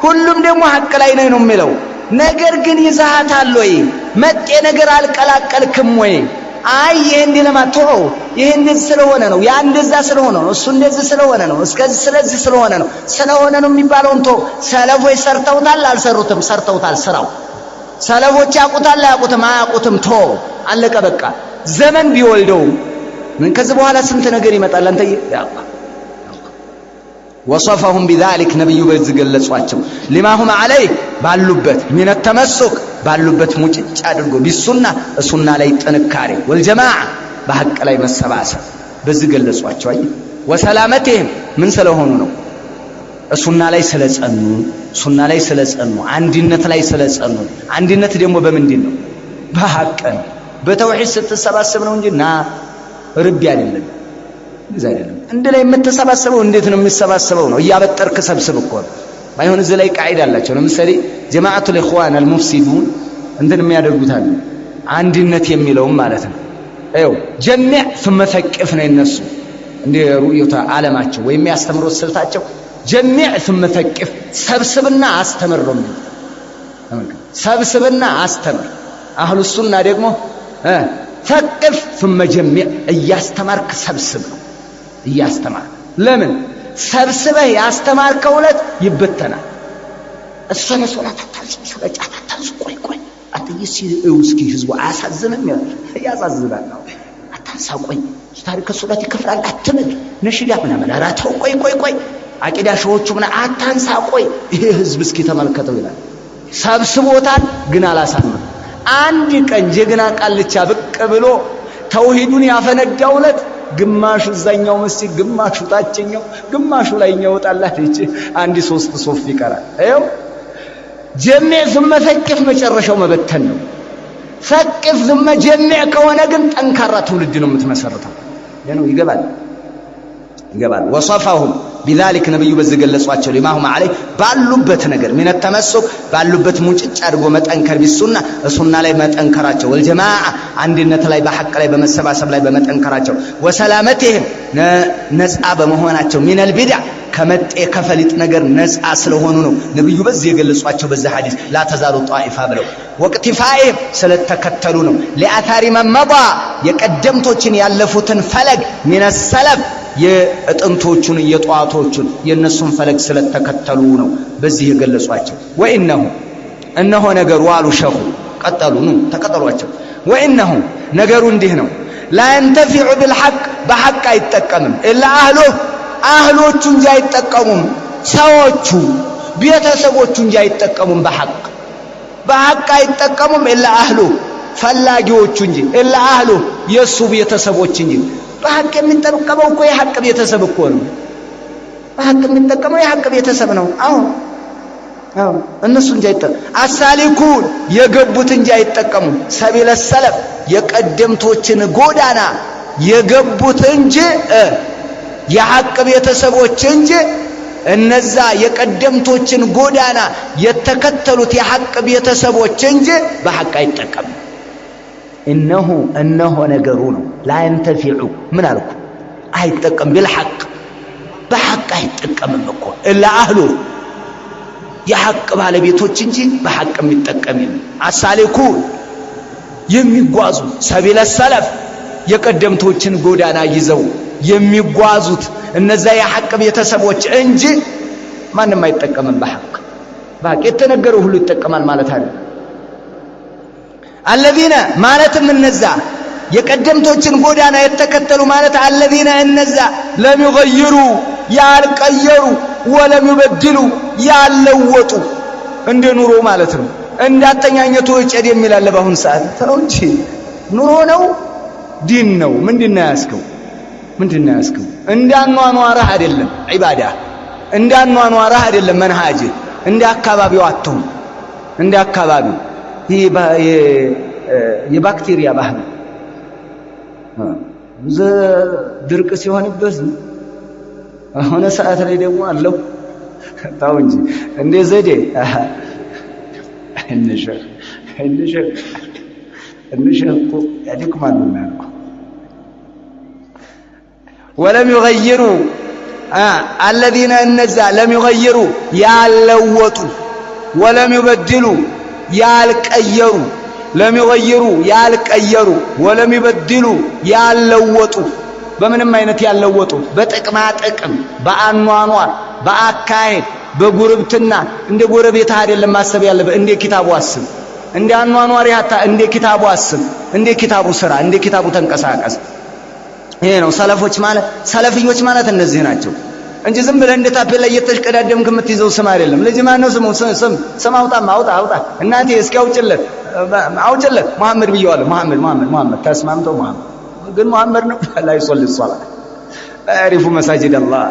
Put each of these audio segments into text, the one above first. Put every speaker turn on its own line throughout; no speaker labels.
ሁሉም ደግሞ ሐቅ ላይ ነው የሚለው ነገር ግን ይዛሃታል ወይ መጤ ነገር አልቀላቀልክም ወይ አይ ይሄ እንደለማተው ይሄ እንደዚህ ስለሆነ ነው ያ እንደዛ ስለሆነ ነው እሱ እንደዚህ ስለሆነ ነው እስከዚህ ስለዚህ ስለሆነ ነው የሚባለው እንቶ ሰለፎች ሰርተውታል አልሰሩትም ሰርተውታል ስራው ሰለፎች ያቁታል አያቁትም ቶ አለቀ በቃ ዘመን ቢወልደው ምን ከዚህ በኋላ ስንት ነገር ይመጣል አንተ ያባ وصفهم بذلك نبي በዝገለጿቸው لما هم عليه ባሉበት من التمسك ባሉበት ሙጭጭ አድርጎ ቢሱና ሱና ላይ ጥንካሬ والجماعه በሐቅ ላይ መሰባሰብ በዝገለጿቸው አይ وسلامتهم ምን ስለሆኑ ነው ሱና ላይ ስለጸኑ አንድነት ላይ ስለጸኑ አንድነት ደግሞ በምንድን ነው በሐቅ ነው በተውሂድ ስትሰባሰብ ነው እንጂና ርብ አይደለም እዛ አይደለም እንደ ላይ የምትሰባሰበው እንዴት ነው የሚሰባሰበው ነው ያበጠርክ ሰብስብ እኮ ባይሆን እዚህ ላይ ቃይዳ አላቸው ለምሳሌ ጀማዓቱል ኢኽዋን አልሙፍሲዱን እንትን የሚያደርጉታል አንድነት የሚለውም ማለት ነው አይው ጀሚዕ ثم ثقف ነው እነሱ እንደ ሩኡታ ዓለማቸው ወይም ያስተምሩት ስልታቸው ጀሚዕ ثم ثقف ሰብስብና አስተምር ነው ሰብስብና አስተምር አህሉ ሱና ደግሞ ثقف ثم جمع እያስተማርክ ሰብስብ ነው እያስተማር ለምን ሰብስበህ ያስተማርከው ለት ይበተናል እሱን ሶላት አታንሱ ሶላት አታንሱ ቆይ አትይሲ እስኪ ህዝቡ አያሳዝንም ያሳዝናል አታንሳ ቆይ ታሪክ ሶላት ይከፍራል አትምል ነሽዳ ምናምን አራተው ቆይ አቂዳ ሾዎቹ ምና አታንሳ ቆይ ይሄ ህዝብ እስኪ ተመልከተው ይላል ሰብስቦታል ግን አላሳመም አንድ ቀን ጀግና ቃልቻ ብቅ ብሎ ተውሂዱን ያፈነዳውለት ግማሹ እዛኛው መስጊድ ግማሹ ታችኛው ግማሹ ላይኛው ወጣላት እቺ አንዲ ሶስት ሶፍ ይቀራል አይው ጀሚዕ ثم ثقف መጨረሻው መበተን ነው ثقف ثم جمع ከሆነ ግን ጠንካራ ትውልድ ነው የምትመሰርተው ያነው ይገባል وصفهم بذلك ነብዩ በዝገለጿቸው لما هم عليه ባሉበት ነገር من التمسك ባሉበት ሙጭጭ አድርጎ መጠንከር ቢሱና ሱና ላይ መጠንከራቸው والجماعه አንድነት ላይ በሐቅ ላይ በመሰባሰብ ላይ በመጠንከራቸው وسلامتهم ነፃ በመሆናቸው من البدع ከመጤ ከፈሊጥ ነገር ነፃ ስለሆኑ ነው ነብዩ በዚህ የገለጿቸው በዛ ሐዲስ لا تزال طائفه ብለው ወቅቲፋኢም ስለተከተሉ ነው ለአታሪ መመባ የቀደምቶችን ያለፉትን ፈለግ من السلف የጥንቶቹን የጧቶቹን የነሱን ፈለግ ስለተከተሉ ነው በዚህ የገለጿቸው ወኢነሁ ነገሩ አሉ ሸኹ ቀጠሉ ነው ተቀጠሏቸው ወኢነሁ ነገሩ እንዲህ ነው لا ينتفع بالحق በሐቅ አይጠቀምም الا አህሎቹ እንጂ አይጠቀሙም ሰዎቹ ቤተሰቦቹ እንጂ አይጠቀሙም በሐቅ አይጠቀሙም الا ፈላጊዎቹ እንጂ الا የሱ ቤተሰቦች እንጂ በሐቅ የሚጠቀመው እኮ የሐቅ ቤተሰብ እኮ ነው በሐቅ የሚጠቀመው የሐቅ ቤተሰብ ነው አዎ እነሱ እንጂ አይጠቀሙ አሳሊኩን የገቡት እንጂ አይጠቀሙ ሰቢለ ሰለፍ የቀደምቶችን ጎዳና የገቡት እንጂ የሐቅ ቤተሰቦች እንጂ እነዛ የቀደምቶችን ጎዳና የተከተሉት የሐቅ ቤተሰቦች እንጂ በሐቅ አይጠቀሙ እነሆ ነገሩ ነው لا ينتفع ምን አልኩ አይጠቀም بالحق በሐቅ አይጠቀምም እኮ الا የሐቅ ባለቤቶች እንጂ በሐቅ የሚጠቀም አሳሊኩ የሚጓዙ ሰቢለ ሰለፍ የቀደምቶችን ጎዳና ይዘው የሚጓዙት እነዛ የሐቅ ቤተሰቦች እንጂ ማንም አይጠቀምም በሐቅ የተነገረው ሁሉ ይጠቀማል ማለት አይደለም الذين ማለትም እነዛ የቀደምቶችን ጎዳና የተከተሉ ማለት الذين እነዛ لم يغيروا ያልቀየሩ ወለም ይበድሉ ያለወጡ እንደ ኑሮ ማለት ነው እንዳተኛኘቱ እጨድ የሚላል በአሁን ሰዓት ተው እንጂ ኑሮ ነው ዲን ነው ምንድነው ያስከው እንዳኗኗራህ አይደለም ዒባዳ እንዳኗኗራህ አይደለም መንሃጅ እንደ አካባቢው አጥተው እንደ አካባቢው የባክቴሪያ ባህል ድርቅ ሲሆንበት ሆነ ሰዓት ላይ ደግሞ አለው ታው እንጂ እንደ ዘዴ እንሸቁ ያዲኩማሉ ማለት ولم يغيروا الذين النزا لم يغيروا ياللوطوا ولم يبدلوا يالقيروا لم يغيروا يالقيروا ولم يبدلوا ياللوطوا በምንም አይነት ያለወጡ በጥቅማ ጥቅም በአኗኗር በአካሄድ በጉርብትና እንደ ጎረቤት አይደለም ማሰብ ያለበት እንደ ኪታቡ አስብ እንደ አኗኗር ያታ እንደ ኪታቡ አስብ እንደ ኪታቡ ስራ እንደ ኪታቡ ተንቀሳቀስ ይሄ ነው ሰለፊዮች ማለት እነዚህ ናቸው እንጂ ዝም ብለህ እንደ ታፔላ እየተሽቀዳደምክ የምትይዘው ስም አይደለም ልጅ ማን ነው ስም አውጣ እናቴ እስኪ አውጭለት መሐመድ ብየዋለሁ መሐመድ ተስማምተው መሐመድ ግን መሐመድ ነው لا يصلي الصلاه لا يعرف مساجد الله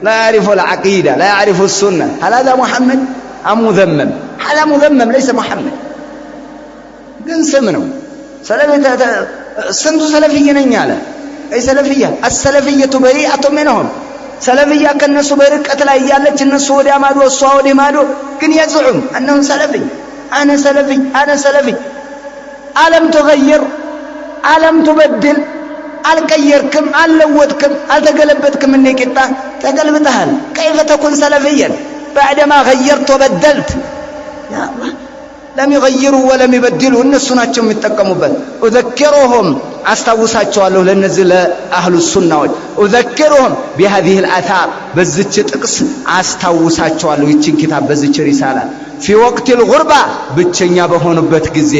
لا يعرف العقيده لا يعرف السنه هل هذا محمد ام مذمم هذا مذمم ليس محمد ግን ስም ነው ስንቱ ሰለፊይ ነኝ አለ اي ሰለፊያ السلفيه بريئه منهم ሰለፊያ ከነሱ በርቀት ላይ ያለች እነሱ ወዲያ ማዶ እሷ ወዲያ ማዶ ግን يزعم انه سلفي انا سلفي الم تغير الم تبدل القيركم اللوتكم التقلبتكم من قطه تقلبتها كيف تكون سلفيا بعدما غيرت وبدلت يا الله لم يغيروا ولم يبدلوا الناس ናቸው የሚጠቀሙበት اذكرهم አስተውሳቸዋለሁ ለነዚህ ለአህሉ ሱናዎች اذكرهم بهذه الاثار በዚች ጥቅስ አስተውሳቸዋለሁ ይችን ኪታብ በዚች ሪሳላ في وقت الغربه ብቸኛ በሆኑበት ጊዜ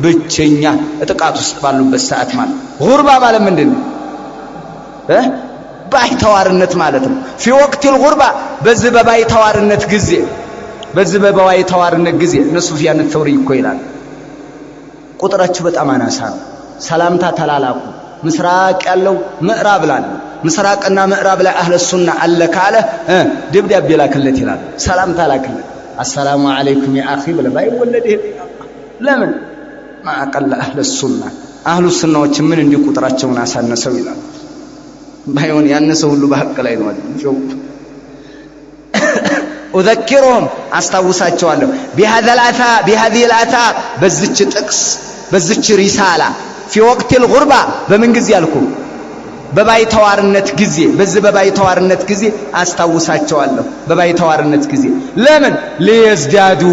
ብቸኛ እጥቃት ውስጥ ባሉበት ሰዓት ማለት غربه ማለት ምንድነው ባይተዋርነት ማለት ነው في وقت الغربه በዚህ በባይተዋርነት ጊዜ በዚህ በባይተዋርነት ጊዜ እነሱ ሱፊያን ተውሪ እኮ ይላል ቁጥራቸው በጣም አናሳ ነው ሰላምታ ተላላኩ ምስራቅ ያለው ምዕራብ ላይ ምስራቅና ምዕራብ ላይ አህለ ሱና አለ ካለ ደብዳቤ ላክለት ይላል ሰላምታ ላክለት السلام عليكم يا اخي ብለ ባይወለድ ለምን ማቀለ አህለ ሱናዎች ምን እንዲ ቁጥራቸውን አሳነሰው ይላል ባይሆን ያነሰው ሁሉ በሐቅ ላይ ነው አይደል اذكرهم استوصاچዋለሁ بهذه الاثار በዚች ጥቅስ በዚች ሪሳላ في وقت الغربه በምን ጊዜ አልኩ በባይተዋርነት ጊዜ በዚህ በባይተዋርነት ጊዜ አስተውሳቸዋለሁ በባይተዋርነት ጊዜ ለምን ለይዝዳዱ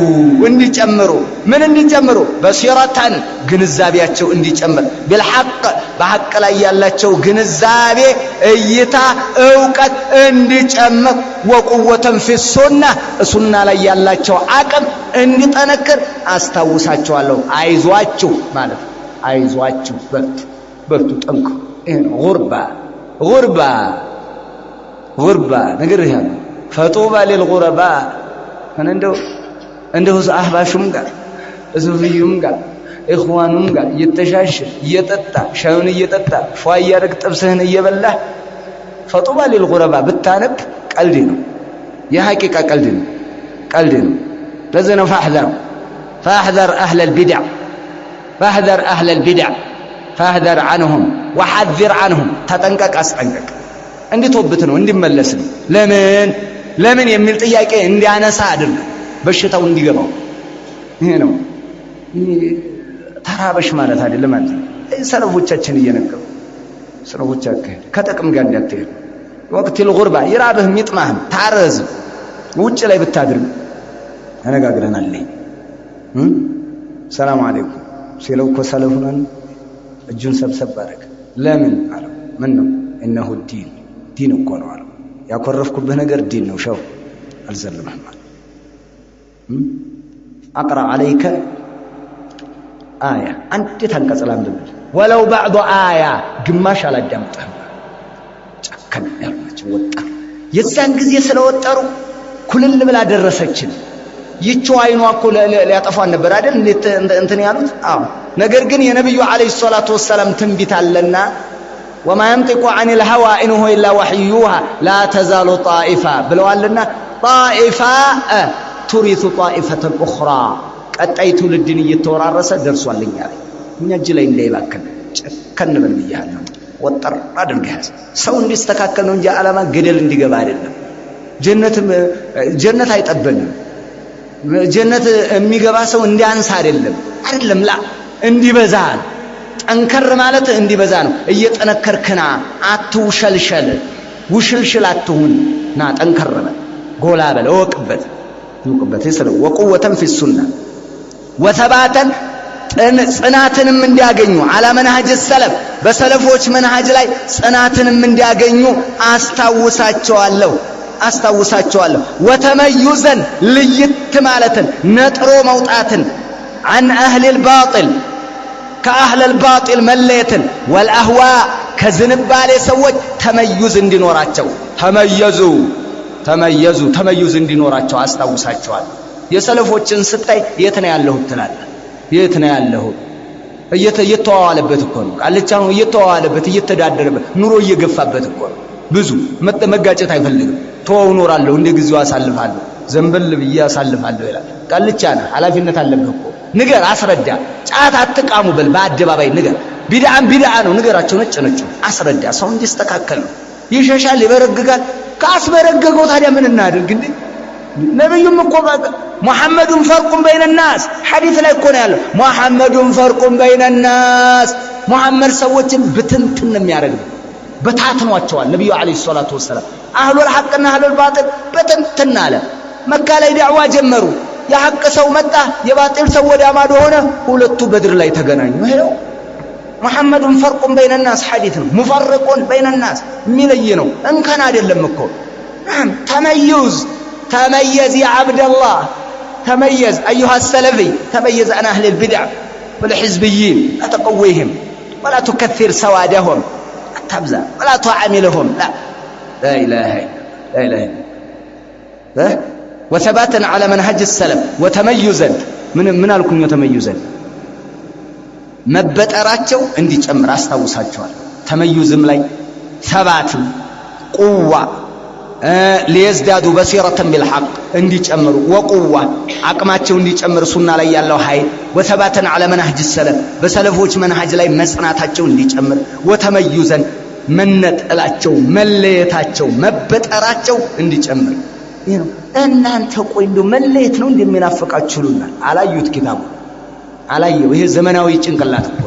እንዲጨምሩ ምን እንዲጨምሩ በሲራታን ግንዛቤያቸው እንዲጨምር بالحق በሐቅ ላይ ያላቸው ግንዛቤ እይታ ዕውቀት እንዲጨምር ወቁወተን في السنه ሱና ላይ ያላቸው አቅም እንዲጠነክር አስተውሳቸዋለሁ አይዟችሁ ማለት አይዟችሁ በርቱ ጠንቁ غربة نقرها فطوبى للغرباء من عنده أحباشهم قال زوفيهم قال إخوانهم قال يتشاش يتتا شاون يتتا فايارك تبسهن يبله فطوبى للغرباء بالتانب قلدينه يا حقيقة قلدينه لازم فاحذر أهل البدع فاحذر عنهم وحذر عنهم ተጠንቀቅ አስጠንቀቅ እንዲተውበት ነው እንዲመለስ ነው ለምን የሚል ጥያቄ እንዲያነሳ አድርግ በሽታው እንዲገባው ይሄ ነው ተራበሽ ማለት አይደለም ማለት ሰለፎቻችን እየነገሩ ሰለፎቻችን ከጥቅም ጋር እንዳትሄድ ወቅት الغربه ይራብህ ሚጥማህ ታረዝ ውጭ ላይ ብታድርግ ተነጋግረናል ሰላም አለይኩም ሲለው እኮ ሰለፉናን እጁን ሰብሰብ አደረገ ለምን አለው ምን ነው انه الدين እኮ ነው አለው ያኮረፍኩብህ ነገር ዲን ነው ሸው አልዘልምህ ማለት اقرا عليك ايه አንተ ተንቀጽላም ልብል ወለው بعض ايه ግማሽ አላዳምጥህም ጨከን ያልናቸው ወጣ የዛን ጊዜ ስለወጠሩ ኩልል ብላ ደረሰችን ይቹ አይኗ እኮ ሊያጠፋን ነበር አይደል እንትን ያሉት አዎ ነገር ግን የነብዩ አለይሂ ሰላቱ ወሰለም ትንቢት አለና وما ينطق عن الهوى إن هو إلا وحي يوحى لا تزال طائفة بلوالنا طائفة تورث طائفة أخرى ቀጣይ ትውልድን እየተወራረሰ ደርሷልኝ አለ እኛ እጅ ላይ እንዳይባከን ጨከን በል ብያለሁ ወጠር አድርገህ ሰው እንዲስተካከል ነው እንጂ ዓላማ ገደል እንዲገባ አይደለም ጀነት አይጠበንም ጀነት የሚገባ ሰው እንዲያንስ አይደለም ላ እንዲበዛ ጠንከር ማለት እንዲበዛ ነው እየጠነከርክና አትውሸልሸል ውሽልሽል አትሁን ና ጠንከር በል ጎላ በል እወቅበት ይስለው ወቁወተን ፊ ሱና ወተባተን ጽናትንም እንዲያገኙ አላ መንሃጅ ሰለፍ በሰለፎች መንሃጅ ላይ ጽናትንም እንዲያገኙ አስታውሳቸዋለሁ ወተመዩዘን ልይት ማለትን ነጥሮ መውጣትን عن أهل الباطل كأهل الباطل مليتن والأهواء كزنبالي سوج تميز እንዲኖራቸው ተመየዙ እንዲኖራቸው አስታውሳቸዋለሁ የሰለፎችን ስታይ የት ነው ያለሁት ትላለህ የት ነው ያለሁት እየተዋዋለበት እኮ ነው ቃልቻው እየተዋዋለበት እየተዳደረበት ኑሮ እየገፋበት እኮ ነው ብዙ መጋጨት አይፈልግም ተወው ኖራለሁ እንደ ጊዜው አሳልፋለሁ ዘንበል ብዬ አሳልፋለሁ ይላል ቃልቻና ኃላፊነት አለበት እኮ ንገር አስረዳ ጫት አትቃሙ በል በአደባባይ ንገር ቢድዓ ነው ንገራቸው ነጭ አስረዳ ሰው እንዲስተካከል ነው ይሸሻል ይበረግጋል ካስበረገገው ታዲያ ምን እናድርግ እንዴ ነብዩም እኮ ሙሐመዱን ፈርቁን በይነ الناس ሐዲስ ላይ እኮ ነው ያለው ሙሐመዱን ፈርቁን በይነ الناس ሙሐመድ ሰዎችን ብትንትን ነው የሚያደርግ በታትኗቸዋል ነብዩ አለይሂ ሰላቱ ወሰለም አህሉል ሐቅና አህሉል ባጢል በትንትን አለ መካ ላይ ዳዕዋ ጀመሩ የሐቅ ሰው መጣ የባጢል ሰው ወደ ማዶ ሆነ ሁለቱ በድር ላይ ተገናኙ ይሄው ሙሐመዱን ፈርቁን በይነ الناس ሐዲስ ነው ሙፈርቁን በይነ الناس ሚለይ ነው እንከን አይደለም እኮ تميز يا عبد الله تميز أيها السلفي تميز عن أهل البدع والحزبيين لا تقويهم ولا تكثر سوادهم لا تبزع ولا تعاملهم لا إله إلا وثباتا على منهج السلف وتميزا من لكم يتميزا مبتأراቸው እንዲጨምር አስታውሳቸዋል ተመዩዝም ላይ ثبات قوة ليزدادوا بصيرة بالحق እንዲጨምሩ وقوة አቅማቸው እንዲጨምር ሱና ላይ ያለው ኃይል وثباتا على منهج السلف በሰለፎች መንሃጅ ላይ መጽናታቸው እንዲጨምር وتميزا መነጠላቸው መለየታቸው መበጠራቸው እንዲጨምር ይሄ ነው እናንተ ቆይ እንደው መለየት ነው እንደሚናፈቃችሁልና አላዩት ኪታቡ አላየው ይሄ ዘመናዊ ጭንቅላት እኮ